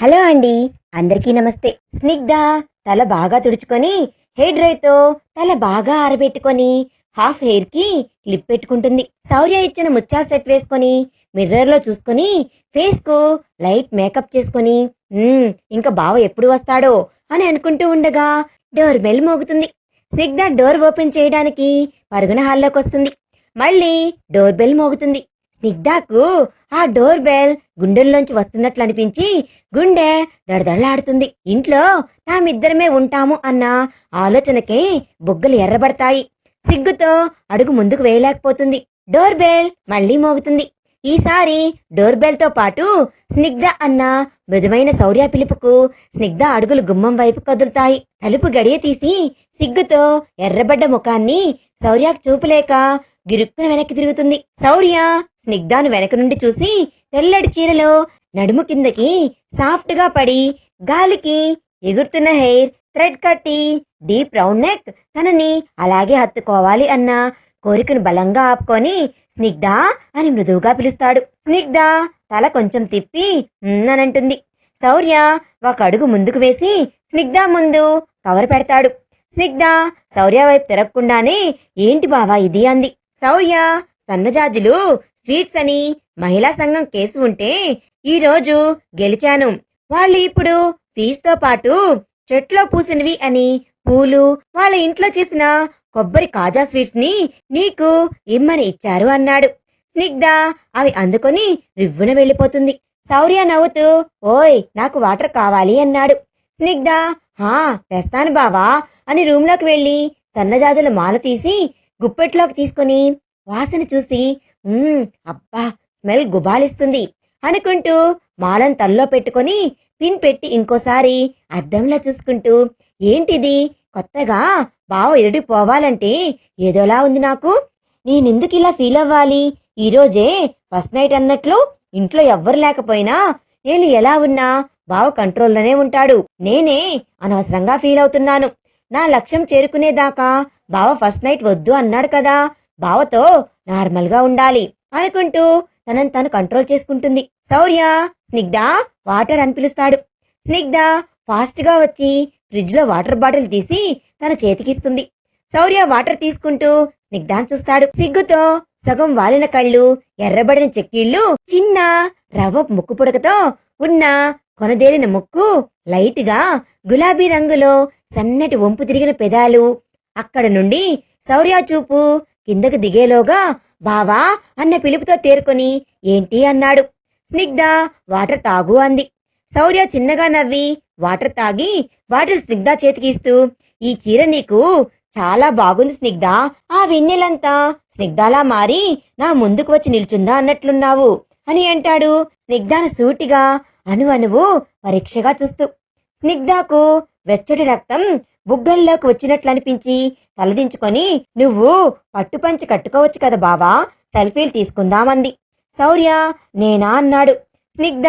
Hello అండి. అందరికీ నమస్తే. స్నిగ్ధ తల బాగా తుడుచుకొని హెయిర్ డ్రైతో తల బాగా ఆరబెట్టుకొని హాఫ్ హెయిర్ కి క్లిప్ పెట్టుకుంటుంది. శౌర్య ఇచ్చిన ముత్యాల సెట్ వేసుకొని మిర్రర్ లో చూసుకొని ఫేస్ కు లైట్ మేకప్ చేసుకొని ఇంకా బావ ఎప్పుడు వస్తాడో అని అనుకుంటూ ఉండగా door bell మోగుతుంది. Snigdha door open చేయడానికి పరుగున హాల్లోకి వస్తుంది. మళ్ళీ డోర్ బెల్ మోగుతుంది. స్నిగ్ధకు ఆ డోర్ బెల్ గుండెల్లోంచి వస్తున్నట్లు అనిపించి గుండె దడదడలాడుతుంది. ఇంట్లో తామిద్దరమే ఉంటాము అన్న ఆలోచనకే బుగ్గలు ఎర్రబడతాయి. సిగ్గుతో అడుగు ముందుకు వేయలేకపోతుంది. డోర్ బెల్ మళ్లీ మోగుతుంది. ఈసారి డోర్ బెల్ తో పాటు స్నిగ్ధ అన్న మృదువైన శౌర్య పిలుపుకు స్నిగ్ధ అడుగులు గుమ్మం వైపు కదులుతాయి. తలుపు గడియ తీసి సిగ్గుతో ఎర్రబడ్డ ముఖాన్ని శౌర్యకు చూపలేక గిరుక్కున వెనక్కి తిరుగుతుంది. శౌర్య స్నిగ్ధను వెనక నుండి చూసి తెల్లటి చీరలో నడుము కిందకి సాఫ్ట్ గా పడి గాలికి ఎగురుతున్న హెయిర్ థ్రెడ్ కట్టి డీప్ రౌండ్ నెక్ తనని అలాగే హత్తుకోవాలి అన్న కోరికను బలంగా ఆపుకొని స్నిగ్ధ అని మృదువుగా పిలుస్తాడు. స్నిగ్ధ తల కొంచెం తిప్పి అనంటుంది. శౌర్య ఒక అడుగు ముందుకు వేసి స్నిగ్ధ ముందు కవర్ పెడతాడు. స్నిగ్ధ శౌర్య వైపు తిరగకుండానే ఏంటి బావా ఇది అంది. శౌర్య సన్నజాజులు స్వీట్స్ అని మహిళా సంఘం కేసు ఉంటే ఈ రోజు గెలిచాను. వాళ్ళు ఇప్పుడు ఫీజుతో పాటు చెట్లో పూసినవి అని పూలు వాళ్ళ ఇంట్లో చేసిన కొబ్బరి కాజా స్వీట్స్ ని నీకు ఇమ్మని ఇచ్చారు అన్నాడు. స్నిగ్ధ అవి అందుకొని రివ్వున వెళ్ళిపోతుంది. శౌర్య నవ్వుతూ ఓయ్ నాకు వాటర్ కావాలి అన్నాడు. స్నిగ్ధ హా తెస్తాను బావా అని రూమ్ లోకి వెళ్లి సన్నజాజుల మాల తీసి గుప్పెట్లోకి తీసుకుని వాసన చూసి అబ్బా స్మెల్ గుబాలిస్తుంది అనుకుంటూ మాలను తల్లో పెట్టుకొని పిన్ పెట్టి ఇంకోసారి అద్దంలో చూసుకుంటూ ఏంటిది కొత్తగా బావ ఎదుటి పోవాలంటే ఏదోలా ఉంది నాకు. నేనెందుకు ఇలా ఫీల్ అవ్వాలి? ఈరోజే ఫస్ట్ నైట్ అన్నట్లు ఇంట్లో ఎవ్వరు లేకపోయినా నేను ఎలా ఉన్నా బావ కంట్రోల్లోనే ఉంటాడు. నేనే అనవసరంగా ఫీల్ అవుతున్నాను. నా లక్ష్యం చేరుకునేదాకా బావ ఫస్ట్ నైట్ వద్దు అన్నాడు కదా, బావతో నార్మల్ గా ఉండాలి అనుకుంటూ తనని తను కంట్రోల్ చేసుకుంటుంది. శౌర్య స్నిగ్ధ వాటర్ అని పిలుస్తాడు. స్నిగ్ధ ఫాస్ట్ గా వచ్చి ఫ్రిడ్జ్ లో వాటర్ బాటిల్ తీసి తన చేతికిస్తుంది. శౌర్య వాటర్ తీసుకుంటూ స్నిగ్ధాన్ని చూస్తాడు. సిగ్గుతో సగం వాలిన కళ్ళు, ఎర్రబడిన చెక్కిళ్ళు, చిన్న రవ్వ ముక్కు పుడకతో ఉన్న కొనదేలిన ముక్కు, లైట్ గా గులాబీ రంగులో సన్నటి వంపు తిరిగిన పెదాలు. అక్కడ నుండి శౌర్య చూపు కిందకు దిగేలోగా బావా అన్న పిలుపుతో తేరుకొని ఏంటి అన్నాడు. స్నిగ్ధ వాటర్ తాగు అంది. శౌర్య చిన్నగా నవ్వి వాటర్ తాగి బాటిల్ స్నిగ్ధ చేతికిస్తూ ఈ చీర నీకు చాలా బాగుంది స్నిగ్ధ, ఆ వెన్నెలంతా స్నిగ్ధలా మారి నా ముందుకు వచ్చి నిల్చుందా అన్నట్లున్నావు అని అంటాడు. స్నిగ్ధను సూటిగా అణువణువు పరీక్షగా చూస్తూ. స్నిగ్ధకు వెచ్చటి రక్తం బుగ్గల్లోకి వచ్చినట్లు అనిపించి తలదించుకొని నువ్వు పట్టుపంచి కట్టుకోవచ్చు కదా బావా, సెల్ఫీలు తీసుకుందామంది. శౌర్య నేనా అన్నాడు. స్నిగ్ధ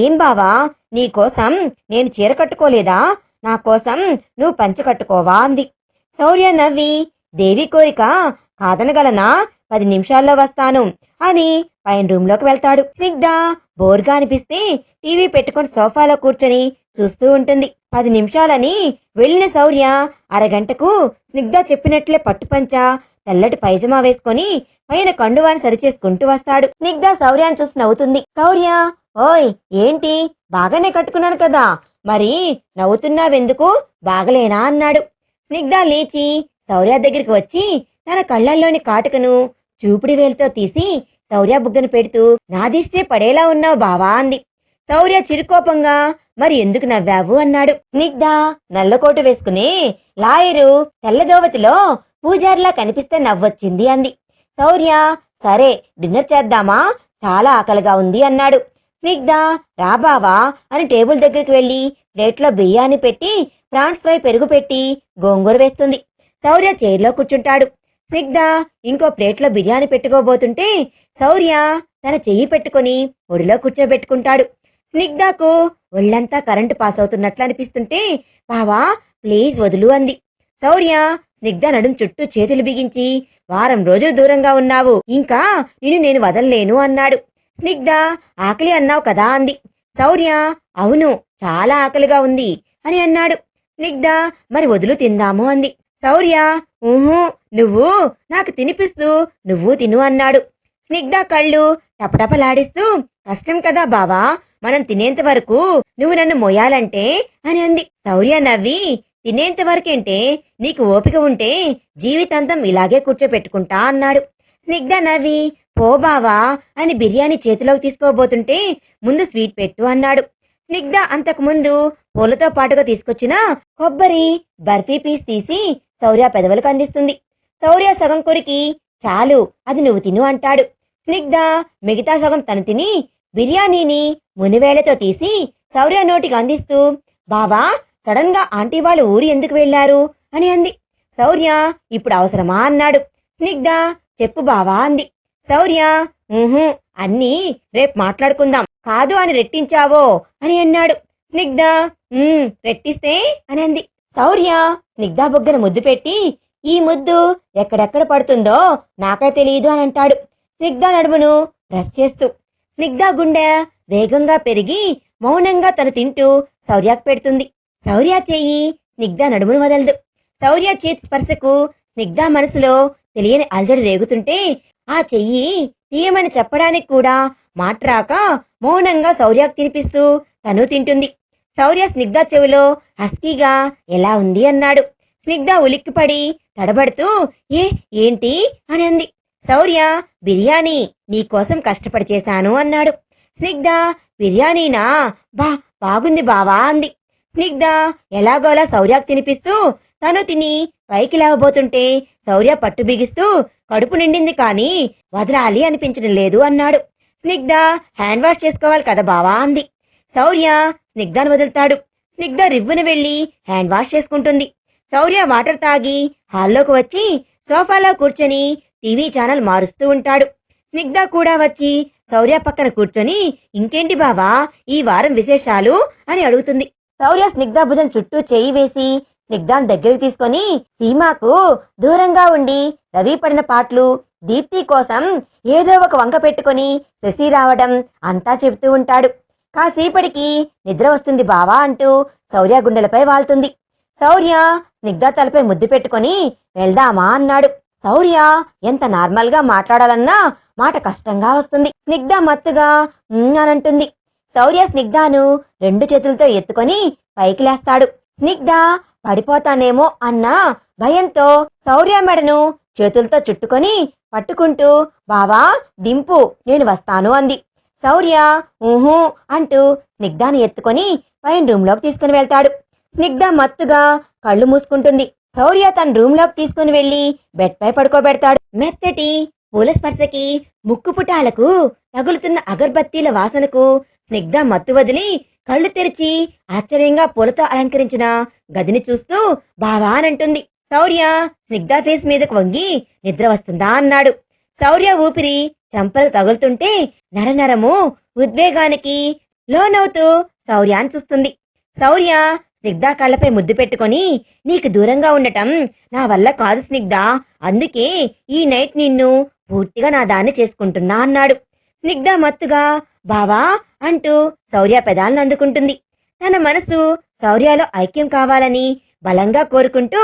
ఏం బావా నీకోసం నేను చీర కట్టుకోలేదా, నా కోసం నువ్వు పంచి కట్టుకోవా అంది. శౌర్య నవ్వి దేవి కోరిక కాదనగలనా, 10 నిమిషాల్లో వస్తాను అని పైన రూమ్ లోకి వెళ్తాడు. స్నిగ్ధ బోర్గా అనిపిస్తే టీవీ పెట్టుకుని సోఫాలో కూర్చొని చూస్తూ ఉంటుంది. 10 నిమిషాలని వెళ్లిన శౌర్య అరగంటకు స్నిగ్ధ చెప్పినట్లే పట్టుపంచ తెల్లటి పైజమా వేసుకొని పైన కండువాని సరిచేసుకుంటూ వస్తాడు. స్నిగ్ధ శౌర్యాన్ని చూసి నవ్వుతుంది. శౌర్య ఓయ్ ఏంటి బాగానే కట్టుకున్నాను కదా, మరి నవ్వుతున్నావెందుకు, బాగలేనా అన్నాడు. స్నిగ్ధ లేచి శౌర్య దగ్గరికి వచ్చి తన కళ్ళల్లోని కాటుకను చూపుడి వేలుతో తీసి శౌర్య బుగ్గను పెడుతూ నాదిష్టే పడేలా ఉన్నావు బావా అంది. శౌర్య చిరుకోపంగా మరి ఎందుకు నవ్వావు అన్నాడు. స్నిగ్ధ నల్లకోటు వేసుకుని లాయరు తెల్లదోవతిలో పూజారిలా కనిపిస్తే నవ్వొచ్చింది అంది. శౌర్య సరే డిన్నర్ చేద్దామా, చాలా ఆకలిగా ఉంది అన్నాడు. స్నిగ్ధ రా బావా అని టేబుల్ దగ్గరికి వెళ్లి ప్లేట్లో బియ్యాన్ని పెట్టి ఫ్రాన్స్ ఫ్రై పెరుగు పెట్టి గోంగూర వేస్తుంది. శౌర్య చైర్లో కూర్చుంటాడు. స్నిగ్ధ ఇంకో ప్లేట్లో బిర్యానీ పెట్టుకోబోతుంటే శౌర్య తన చెయ్యి పెట్టుకుని ఒడిలో కూర్చోబెట్టుకుంటాడు. స్నిగ్ధకు ఒళ్ళంతా కరెంటు పాస్ అవుతున్నట్లు అనిపిస్తుంటే బావా ప్లీజ్ వదులు అంది. శౌర్య స్నిగ్ధ నడుం చుట్టూ చేతులు బిగించి వారం రోజులు దూరంగా ఉన్నావు, ఇంకా నిన్ను నేను వదలలేను అన్నాడు. స్నిగ్ధ ఆకలి అన్నావు కదా అంది. శౌర్య అవును, చాలా ఆకలిగా ఉంది అని అన్నాడు. స్నిగ్ధ మరి వదులు తిందాము అంది. శౌర్య ఊహూ, నువ్వు నాకు తినిపిస్తూ నువ్వు తిను అన్నాడు. స్నిగ్ధ కళ్ళు టపటపలాడిస్తూ కష్టం కదా బావా, మనం తినేంత వరకు నువ్వు నన్ను మోయాలంటే అని అంది. శౌర్య నవ్వి తినేంత వరకేంటే, నీకు ఓపిక ఉంటే జీవితాంతం ఇలాగే కూర్చోపెట్టుకుంటా అన్నాడు. స్నిగ్ధ నవ్వి పో బావా అని బిర్యానీ చేతిలోకి తీసుకోబోతుంటే ముందు స్వీట్ పెట్టు అన్నాడు. స్నిగ్ధ అంతకుముందు పూలతో పాటుగా తీసుకొచ్చిన కొబ్బరి బర్ఫీ పీస్ తీసి శౌర్య పెదవులకు అందిస్తుంది. శౌర్య సగం కొరికి చాలు, అది నువ్వు తిను అంటాడు. స్నిగ్ధ మిగతా సగం తను తిని బిర్యానీని మునివేళ్లతో తీసి శౌర్య నోటికి అందిస్తూ బావా, సడన్ గా ఆంటీ వాళ్ళు ఊరు ఎందుకు వెళ్లారు అని అంది. శౌర్య ఇప్పుడు అవసరమా అన్నాడు. స్నిగ్ధ చెప్పు బావా అంది. శౌర్య ఊహూ, అన్నీ రేపు మాట్లాడుకుందాం, కాదు అని రెట్టించావో అని అన్నాడు. స్నిగ్ధ రెట్టిస్తే అని అంది. శౌర్య స్నిగ్ధ బుగ్గన ముద్దు పెట్టి ఈ ముద్దు ఎక్కడెక్కడ పడుతుందో నాకే తెలియదు అని అంటాడు. స్నిగ్ధ నడుమును ప్రెస్ చేస్తూ. స్నిగ్ధ గుండె వేగంగా పెరిగి మౌనంగా తను తింటూ శౌర్యకు పెడుతుంది. శౌర్య చెయ్యి స్నిగ్ధ నడుమును వదలదు. శౌర్య చేతి స్పర్శకు స్నిగ్ధ మనసులో తెలియని అలజడి రేగుతుంటే ఆ చెయ్యి తీయమని చెప్పడానికి కూడా మాట్రాక మౌనంగా శౌర్యకు తినిపిస్తూ తను తింటుంది. శౌర్య స్నిగ్ధ చెవిలో హస్కీగా ఎలా ఉంది అన్నాడు. స్నిగ్ధ ఉలిక్కిపడి తడబడుతూ ఏంటి అని అంది. శౌర్య బిర్యానీ నీకోసం కష్టపడి చేశాను అన్నాడు. స్నిగ్ధ బిర్యానీనా, బాగుంది బావా అంది. స్నిగ్ధ ఎలాగోలా శౌర్యకు తినిపిస్తూ తను తిని పైకి లేవబోతుంటే శౌర్య పట్టు బిగిస్తూ కడుపు నిండింది కానీ వదలాలి అనిపించడం లేదు అన్నాడు. స్నిగ్ధ హ్యాండ్ వాష్ చేసుకోవాలి కదా బావా అంది. శౌర్య స్నిగ్ధను వదులుతాడు. స్నిగ్ధ రివ్వున వెళ్లి హ్యాండ్ వాష్ చేసుకుంటుంది. శౌర్య వాటర్ తాగి హాల్లోకి వచ్చి సోఫాలో కూర్చొని టీవీ ఛానల్ మారుస్తూ ఉంటాడు. స్నిగ్ధ కూడా వచ్చి శౌర్య పక్కన కూర్చొని ఇంకేంటి బావా ఈ వారం విశేషాలు అని అడుగుతుంది. శౌర్య స్నిగ్ధ భుజం చుట్టూ చేయి వేసి స్నిగ్ధాన్ని దగ్గరికి తీసుకొని సీమాకు దూరంగా ఉండి రవి పడిన పాటలు, దీప్తి కోసం ఏదో ఒక వంక పెట్టుకొని శశి రావడం అంతా చెబుతూ ఉంటాడు. కాసేపటికి నిద్ర వస్తుంది బావా అంటూ శౌర్య గుండెలపై వాళ్తుంది. శౌర్య స్నిగ్ధ తలపై ముద్దు పెట్టుకొని వెళ్దామా అన్నాడు. శౌర్య ఎంత నార్మల్ గా మాట్లాడాలన్నా మాట కష్టంగా వస్తుంది. స్నిగ్ధ మత్తుగా అనంటుంది. శౌర్య స్నిగ్ధను 2 చేతులతో ఎత్తుకొని పైకి లేస్తాడు. స్నిగ్ధ పడిపోతానేమో అన్న భయంతో శౌర్య మెడను చేతులతో చుట్టుకొని పట్టుకుంటూ బావా దింపు, నేను వస్తాను అంది. శౌర్య ఊహూ అంటూ స్నిగ్ధను ఎత్తుకొని పైన రూమ్లోకి తీసుకుని వెళ్తాడు. స్నిగ్ధ మత్తుగా కళ్ళు మూసుకుంటుంది. శౌర్య తన రూమ్లోకి తీసుకుని వెళ్లి బెడ్ పై పడుకోబెడతాడు. మెత్తటి పూల స్పర్శకి, ముక్కు పుటాలకు తగులుతున్న అగర్బత్తీల వాసనకు స్నిగ్ధ మత్తు వదిలి కళ్ళు తెరిచి ఆశ్చర్యంగా పూలతో అలంకరించిన గదిని చూస్తూ బావా అనంటుంది. శౌర్య స్నిగ్ధ ఫేస్ మీదకు వంగి నిద్ర వస్తుందా అన్నాడు. శౌర్య ఊపిరి చెంపలు తగులుతుంటే నరనరము ఉద్వేగానికి లోనవుతూ శౌర్యాన్ని చూస్తుంది. శౌర్య స్నిగ్ధ కళ్ళపై ముద్దు పెట్టుకొని నీకు దూరంగా ఉండటం నా వల్ల కాదు స్నిగ్ధ, అందుకే ఈ నైట్ నిన్ను పూర్తిగా నా దాన్ని చేసుకుంటున్నా అన్నాడు. స్నిగ్ధ మత్తుగా బావా అంటూ శౌర్య పెదాలను అందుకుంటుంది. తన మనసు శౌర్యలో ఐక్యం కావాలని బలంగా కోరుకుంటూ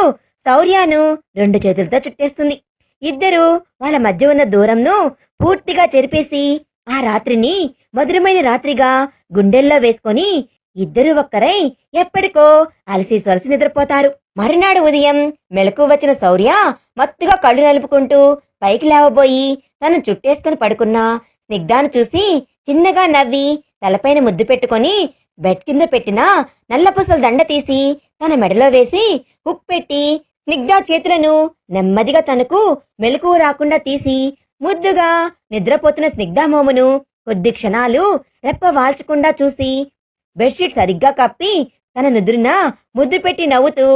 శౌర్యను 2 చేతులతో చుట్టేస్తుంది. ఇద్దరు వాళ్ళ మధ్య ఉన్న దూరంను పూర్తిగా చెరిపేసి ఆ రాత్రిని మధురమైన రాత్రిగా గుండెల్లో వేసుకొని ఇద్దరు ఒక్కరై ఎప్పటికో అలసి సొలసి నిద్రపోతారు. మరునాడు ఉదయం మెలకు వచ్చిన శౌర్య మత్తుగా కళ్ళు నలుపుకుంటూ పైకి లేవబోయి తను చుట్టేసుకుని పడుకున్న స్నిగ్ధను చూసి చిన్నగా నవ్వి తలపైన ముద్దు పెట్టుకొని బెడ్ కింద పెట్టిన నల్లపూసల దండ తీసి తన మెడలో వేసి హుక్ పెట్టి స్నిగ్ధ చేతులను నెమ్మదిగా తనకు మెలకువ రాకుండా తీసి ముద్దుగా నిద్రపోతున్న స్నిగ్ధ మోమును కొద్ది క్షణాలు రెప్ప వాల్చకుండా చూసి బెడ్షీట్ సరిగ్గా కప్పి తన నుదురున ముద్దు పెట్టి నవ్వుతూ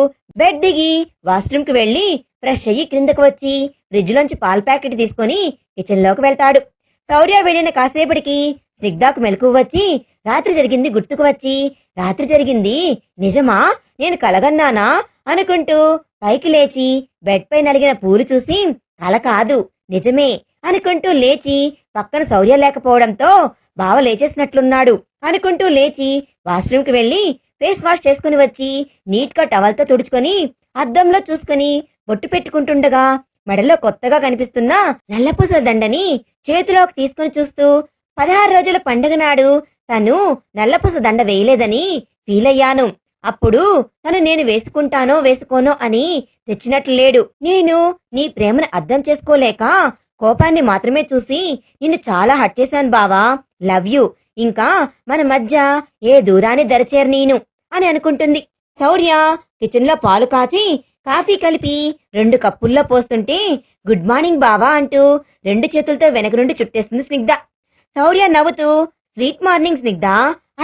బెడ్ దిగి వాష్రూమ్కి వెళ్లి ఫ్రెష్ అయ్యి క్రిందకు వచ్చి ఫ్రిడ్జ్ లోంచి పాల ప్యాకెట్ తీసుకొని కిచెన్ లోకి వెళ్తాడు. శౌర్య వెళ్ళిన కాసేపటికి స్నిగ్ధకు మెలకువ వచ్చి రాత్రి జరిగింది గుర్తుకు వచ్చి రాత్రి జరిగింది నిజమా, నేను కలగన్నానా అనుకుంటూ పైకి లేచి బెడ్ పై నలిగిన పూలు చూసి కల కాదు నిజమే అనుకుంటూ లేచి పక్కన శౌర్య లేకపోవడంతో బావ లేచేసినట్లున్నాడు అనుకుంటూ లేచి వాష్రూమ్కి వెళ్లి ఫేస్ వాష్ చేసుకుని వచ్చి నీట్గా టవల్తో తుడుచుకొని అద్దంలో చూసుకుని బొట్టు పెట్టుకుంటుండగా మెడలో కొత్తగా కనిపిస్తున్న నల్లపూసల దండని చేతిలోకి తీసుకుని చూస్తూ 16 రోజుల పండుగ నాడు తను నల్లపూస దండ వేయలేదని ఫీల్ అయ్యాను. అప్పుడు తను నేను వేసుకుంటానో వేసుకోనో అని తెచ్చినట్లు లేడు. నేను నీ ప్రేమను అర్థం చేసుకోలేక కోపాన్ని మాత్రమే చూసి నిన్ను చాలా హర్ట్ చేశాను బావా. Love you. ఇంకా మన మధ్య ఏ దూరాన్ని దరిచేరు నేను అని అనుకుంటుంది. శౌర్య కిచెన్లో పాలు కాచి కాఫీ కలిపి 2 కప్పుల్లో పోస్తుంటే గుడ్ మార్నింగ్ బావా అంటూ 2 చేతులతో వెనక నుండి చుట్టేస్తుంది స్నిగ్ధ. శౌర్య నవ్వుతూ స్వీట్ మార్నింగ్ స్నిగ్ధ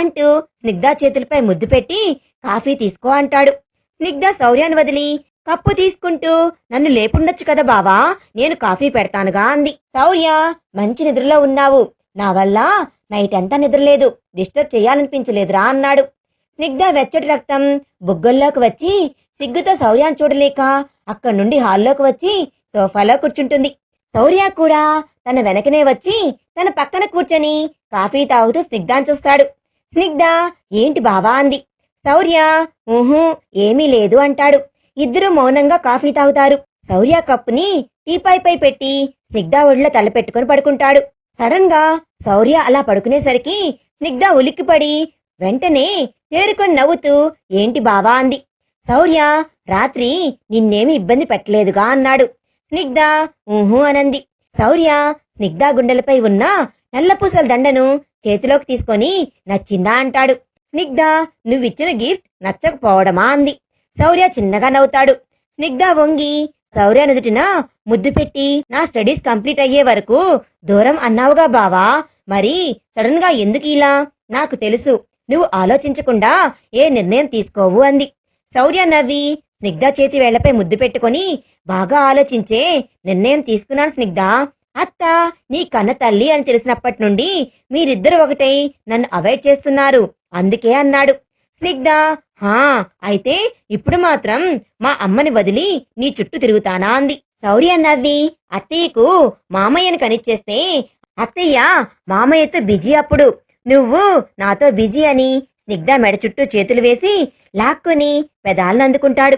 అంటూ స్నిగ్ధ చేతులపై ముద్దు పెట్టి కాఫీ తీసుకో అంటాడు. స్నిగ్ధ శౌర్యాన్ని వదిలి కప్పు తీసుకుంటూ నన్ను లేపుండొచ్చు కదా బావా, నేను కాఫీ పెడతానుగా అంది. శౌర్య మంచి నిద్రలో ఉన్నావు, నా వల్ల నైట్ అంతా నిద్రలేదు, డిస్టర్బ్ చేయాలనిపించలేదురా అన్నాడు. స్నిగ్ధ వెచ్చటి రక్తం బుగ్గల్లోకి వచ్చి సిగ్గుతో శౌర్యాన్ని చూడలేక అక్కడి నుండి హాల్లోకి వచ్చి సోఫాలో కూర్చుంటుంది. శౌర్య కూడా తన వెనకనే వచ్చి తన పక్కన కూర్చొని కాఫీ తాగుతూ స్నిగ్ధాన్ని చూస్తాడు. స్నిగ్ధ ఏంటి బావా అంది. శౌర్య ఊహూ ఏమీ లేదు అంటాడు. ఇద్దరూ మౌనంగా కాఫీ తాగుతారు. శౌర్య కప్పుని టీపాయ్పై పెట్టి స్నిగ్ధ ఒడిలో తలపెట్టుకుని పడుకుంటాడు. సడన్ గా శౌర్య అలా పడుకునేసరికి స్నిగ్ధ ఉలిక్కిపడి వెంటనే తేరుకొని నవ్వుతూ ఏంటి బావా అంది. శౌర్య రాత్రి నిన్నేమి ఇబ్బంది పెట్టలేదుగా అన్నాడు. స్నిగ్ధ ఊహూ అనంది. శౌర్య స్నిగ్ధ గుండెలపై ఉన్న నల్లపూసల దండను చేతిలోకి తీసుకొని నచ్చిందా అంటాడు. స్నిగ్ధ నువ్విచ్చిన గిఫ్ట్ నచ్చకపోవడమా అంది. శౌర్య చిన్నగా నవ్వుతాడు. స్నిగ్ధ వంగి శౌర్య నుదుటిన ముద్దు పెట్టి నా స్టడీస్ కంప్లీట్ అయ్యే వరకు దూరం అన్నావుగా బావా, మరి సడన్ గా ఎందుకు ఇలా? నాకు తెలుసు నువ్వు ఆలోచించకుండా ఏ నిర్ణయం తీసుకోవు అంది. శౌర్య నవ్వి స్నిగ్ధ చేతి వేళ్లపై ముద్దు పెట్టుకొని బాగా ఆలోచించే నిర్ణయం తీసుకున్నాను స్నిగ్ధ. అత్త నీ కన్న తల్లి అని తెలిసినప్పటి నుండి మీరిద్దరు ఒకటై నన్ను అవాయిడ్ చేస్తున్నారు, అందుకే అన్నాడు. స్నిగ్ధ హా అయితే ఇప్పుడు మాత్రం మా అమ్మని వదిలి నీ చుట్టూ తిరుగుతానా అంది. శౌర్య నవ్వి అత్తయ్యకు మామయ్యను కనిచ్చేస్తే అత్తయ్య మామయ్యతో బిజీ, అప్పుడు నువ్వు నాతో బిజీ అని స్నిగ్ధ మెడ చుట్టూ చేతులు వేసి లాక్కుని పెదాలను అందుకుంటాడు.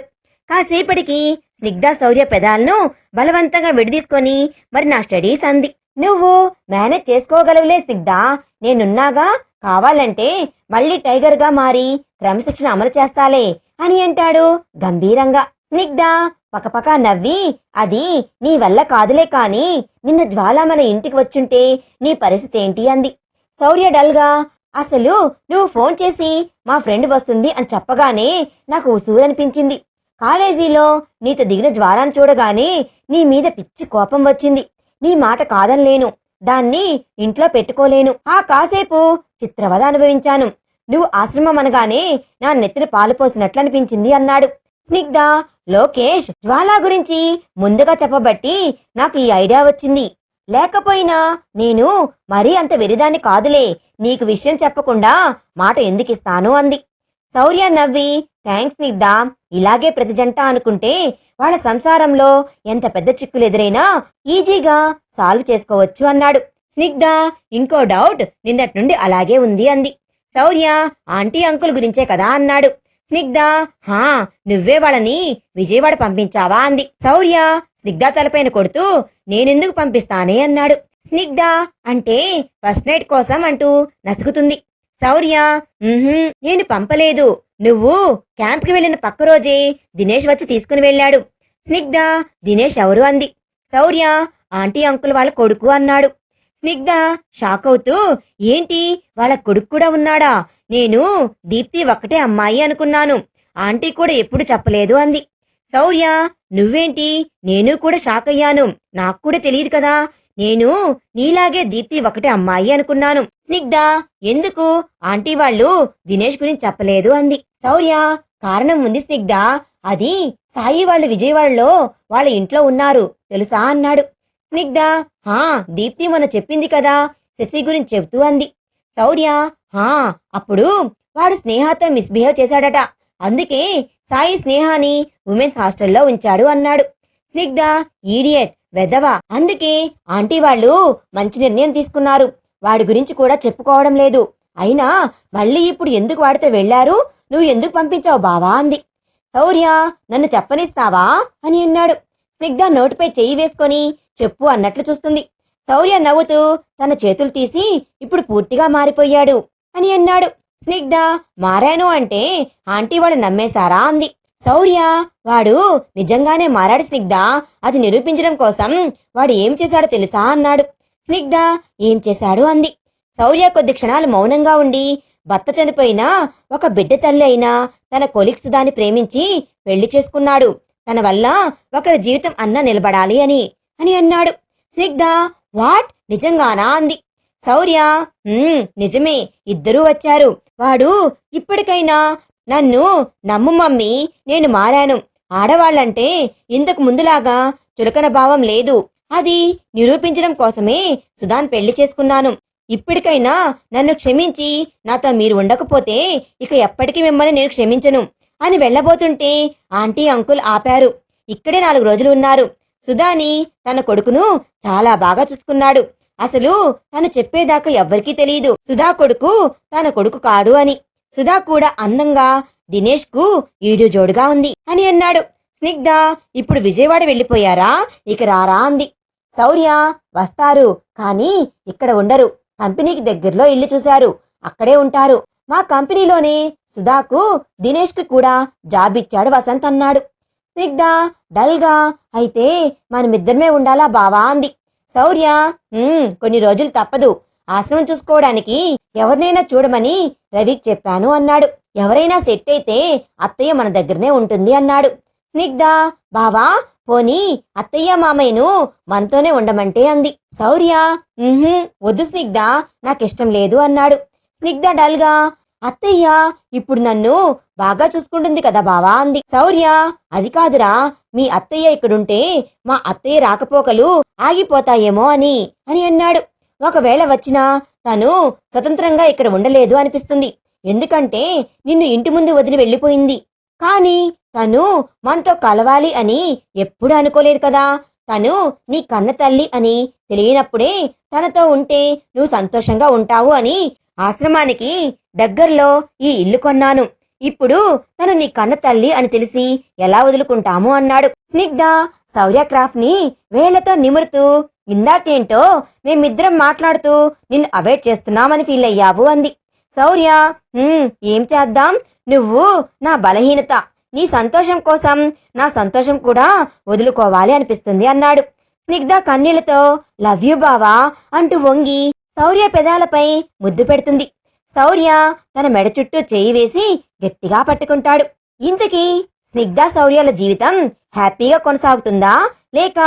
కాసేపటికి స్నిగ్ధ శౌర్య పెదాలను బలవంతంగా విడిదీసుకొని మరి నా స్టడీస్ అంది. నువ్వు మేనేజ్ చేసుకోగలవులే స్నిగ్ధ, నేనున్నాగా, కావాలంటే మళ్ళీ టైగర్ గా మారి క్రమశిక్షణ అమలు చేస్తాలే అని అంటాడు గంభీరంగా. స్నిగ్ధ పకపక నవ్వి అది నీ వల్ల కాదులే, కాని నిన్న జ్వాల మన ఇంటికి వచ్చుంటే నీ పరిస్థితి ఏంటి అంది. శౌర్య డల్గా అసలు నువ్వు ఫోన్ చేసి మా ఫ్రెండ్ వస్తుంది అని చెప్పగానే నాకు ఉసూరనిపించింది. కాలేజీలో నీతో దిగిన జ్వాలాన్ని చూడగానే నీ మీద పిచ్చి కోపం వచ్చింది. నీ మాట కాదనలేను, దాన్ని ఇంట్లో పెట్టుకోలేను. ఆ కాసేపు చిత్రవద అనుభవించాను. నువ్వు ఆశ్రమం అనగానే నా నెత్తిన పాలు పోసినట్లు అనిపించింది అన్నాడు. స్నిగ్ధ లోకేష్ జ్వాల గురించి ముందుగా చెప్పబట్టి నాకు ఈ ఐడియా వచ్చింది, లేకపోయినా నేను మరీ అంత వెరిదాన్ని కాదులే, నీకు విషయం చెప్పకుండా మాట ఎందుకిస్తాను అంది. శౌర్య నవ్వి థ్యాంక్స్ స్నిగ్ధ, ఇలాగే ప్రతి జంట అనుకుంటే వాళ్ళ సంసారంలో ఎంత పెద్ద చిక్కులు ఎదురైనా ఈజీగా సాల్వ్ చేసుకోవచ్చు అన్నాడు. స్నిగ్ధ ఇంకో డౌట్ నిన్నటి నుండి అలాగే ఉంది అంది. శౌర్య ఆంటీ అంకుల్ గురించే కదా అన్నాడు. స్నిగ్ధ హా నువ్వే వాళ్ళని విజయవాడ పంపించావా అంది. శౌర్య స్నిగ్ధ తలపైన కొడుతూ నేనెందుకు పంపిస్తానే అన్నాడు. స్నిగ్ధ అంటే ఫస్ట్ నైట్ కోసం అంటూ నసుగుతుంది. శౌర్య నేను పంపలేదు, నువ్వు క్యాంప్కి వెళ్ళిన పక్క రోజే దినేష్ వచ్చి తీసుకుని వెళ్ళాడు. స్నిగ్ధ దినేష్ ఎవరు అంది. శౌర్య ఆంటీ అంకుల్ వాళ్ళ కొడుకు అన్నాడు. స్నిగ్ధ షాక్ అవుతూ ఏంటి వాళ్ళ కొడుకు కూడా ఉన్నాడా, నేను దీప్తి ఒక్కటే అమ్మాయి అనుకున్నాను, ఆంటీ కూడా ఎప్పుడు చెప్పలేదు అంది. శౌర్య నువ్వేంటి, నేను కూడా షాక్ అయ్యాను, నాకు కూడా తెలియదు కదా, నేను నీలాగే దీప్తి ఒకటే అమ్మాయి అనుకున్నాను. స్నిగ్ధ ఎందుకు ఆంటీ వాళ్ళు దినేష్ గురించి చెప్పలేదు అంది. శౌర్య కారణం ఉంది స్నిగ్ధ, అది సాయి వాళ్ళు విజయవాడలో వాళ్ళ ఇంట్లో ఉన్నారు తెలుసా అన్నాడు. స్నిగ్ధ హా దీప్తి మొన్న చెప్పింది కదా శశి గురించి చెబుతూ అంది. శౌర్య హా అప్పుడు వాడు స్నేహతో మిస్బిహేవ్ చేశాడట, అందుకే సాయి స్నేహాని ఉమెన్స్ హాస్టల్లో ఉంచాడు అన్నాడు. స్నిగ్ధ ఈడియట్ వెదవా, అందుకే ఆంటీ వాళ్ళు మంచి నిర్ణయం తీసుకున్నారు, వాడి గురించి కూడా చెప్పుకోవడం లేదు. అయినా మళ్ళీ ఇప్పుడు ఎందుకు వాడితో వెళ్లారు? నువ్వు ఎందుకు పంపించావు బావా అంది. శౌర్య, నన్ను చెప్పనిస్తావా అని అన్నాడు. స్నిగ్ధ నోటిపై చెయ్యి వేసుకొని చెప్పు అన్నట్లు చూస్తుంది. శౌర్య నవ్వుతూ తన చేతులు తీసి ఇప్పుడు పూర్తిగా మారిపోయాడు అని అన్నాడు. స్నిగ్ధ, మారాను అంటే ఆంటీ వాళ్ళు నమ్మేశారా అంది. శౌర్య, వాడు నిజంగానే మారాడు స్నిగ్ధ. అది నిరూపించడం కోసం వాడు ఏం చేశాడో తెలుసా అన్నాడు. స్నిగ్ధ, ఏం చేశాడు అంది. శౌర్య కొద్ది క్షణాలు మౌనంగా ఉండి భర్త చనిపోయినా ఒక బిడ్డ తల్లి అయినా తన కొలిక్ సుధాని ప్రేమించి పెళ్లి చేసుకున్నాడు. తన వల్ల ఒకరి జీవితం అన్న నిలబడాలి అని అని అన్నాడు. స్నిగ్ధ, వాట్, నిజంగానా అంది. శౌర్య, నిజమే, ఇద్దరూ వచ్చారు. వాడు ఇప్పటికైనా నన్ను నమ్ము మమ్మీ, నేను మారాను. ఆడవాళ్లంటే ఇంతకు ముందులాగా చులకన భావం లేదు. అది నిరూపించడం కోసమే సుధాన్ పెళ్లి చేసుకున్నాను. ఇప్పటికైనా నన్ను క్షమించి నాతో మీరు ఉండకపోతే ఇక ఎప్పటికీ మిమ్మల్ని నేను క్షమించను అని వెళ్ళబోతుంటే ఆంటీ అంకుల్ ఆపారు. ఇక్కడే 4 రోజులు ఉన్నారు. సుధాని తన కొడుకును చాలా బాగా చూసుకున్నాడు. అసలు తను చెప్పేదాకా ఎవ్వరికీ తెలియదు సుధా కొడుకు తన కొడుకు కాడు అని. సుధా కూడా అందంగా దినేష్ కు ఈడు జోడుగా ఉంది అని అన్నాడు. స్నిగ్ధ, ఇప్పుడు విజయవాడ వెళ్ళిపోయారా? ఇక రారా అంది. శౌర్య, వస్తారు, కానీ ఇక్కడ ఉండరు. కంపెనీకి దగ్గరలో ఇల్లు చూశారు, అక్కడే ఉంటారు. మా కంపెనీలోనే సుధాకు దినేష్ కి కూడా జాబ్ ఇచ్చాడు వసంత్ అన్నాడు. స్నిగ్ధ డల్గా, అయితే మనమిద్దరమే ఉండాలా బావా అంది. శౌర్య, కొన్ని రోజులు తప్పదు. ఆశ్రమం చూసుకోవడానికి ఎవరినైనా చూడమని రవికి చెప్పాను అన్నాడు. ఎవరైనా సెట్ అయితే అత్తయ్య మన దగ్గరనే ఉంటుంది అన్నాడు. స్నిగ్ధ, బావా పోనీ అత్తయ్య మామయ్యను మనతోనే ఉండమంటే అంది. శౌర్య, వద్దు స్నిగ్ధ, నాకిష్టం లేదు అన్నాడు. స్నిగ్ధ డల్గా, అత్తయ్య ఇప్పుడు నన్ను బాగా చూసుకుంటుంది కదా బావా అంది. శౌర్య, అది కాదురా, మీ అత్తయ్య ఇక్కడుంటే మా అత్తయ్య రాకపోకలు ఆగిపోతాయేమో అని అని అన్నాడు. ఒకవేళ వచ్చినా తను స్వతంత్రంగా ఇక్కడ ఉండలేదు అనిపిస్తుంది. ఎందుకంటే నిన్ను ఇంటి ముందు వదిలి వెళ్ళిపోయింది. కానీ తను మనతో కలవాలి అని ఎప్పుడు అనుకోలేదు కదా. తను నీ కన్న తల్లి అని తెలియనప్పుడే తనతో ఉంటే నువ్వు సంతోషంగా ఉంటావు అని ఆశ్రమానికి దగ్గరలో ఈ ఇల్లు కొన్నాను. ఇప్పుడు తను నీ కన్న తల్లి అని తెలిసి ఎలా వదులుకుంటాము అన్నాడు. స్నిగ్ధ శౌర్య క్రాఫ్ట్ ని వేళ్లతో నిమురుతూ, ఇందాకేంటో మేమిద్దరం మాట్లాడుతూ నిన్ను అవాయిడ్ చేస్తున్నామని ఫీల్ అయ్యావు అంది. శౌర్య, ఏం చేద్దాం, నువ్వు నా బలహీనత. నీ సంతోషం కోసం నా సంతోషం కూడా వదులుకోవాలి అనిపిస్తుంది అన్నాడు. స్నిగ్ధ కన్నీళ్లతో లవ్ యూ బావా అంటూ వంగి శౌర్య పెదాలపై ముద్దు పెడుతుంది. శౌర్య తన మెడ చుట్టూ చేయి వేసి గట్టిగా పట్టుకుంటాడు. ఇంతకీ స్నిగ్ధ శౌర్యాల జీవితం హ్యాపీగా కొనసాగుతుందా, లేక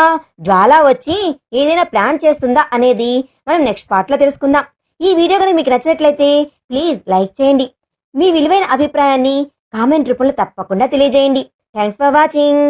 జ్వాల వచ్చి ఏదైనా ప్లాన్ చేస్తుందా అనేది మనం నెక్స్ట్ పార్ట్ లో తెలుసుకుందాం. ఈ వీడియో కనుక మీకు నచ్చినట్లయితే ప్లీజ్ లైక్ చేయండి. మీ విలువైన అభిప్రాయాన్ని కామెంట్ రూపంలో తప్పకుండా తెలియజేయండి. Thanks for watching.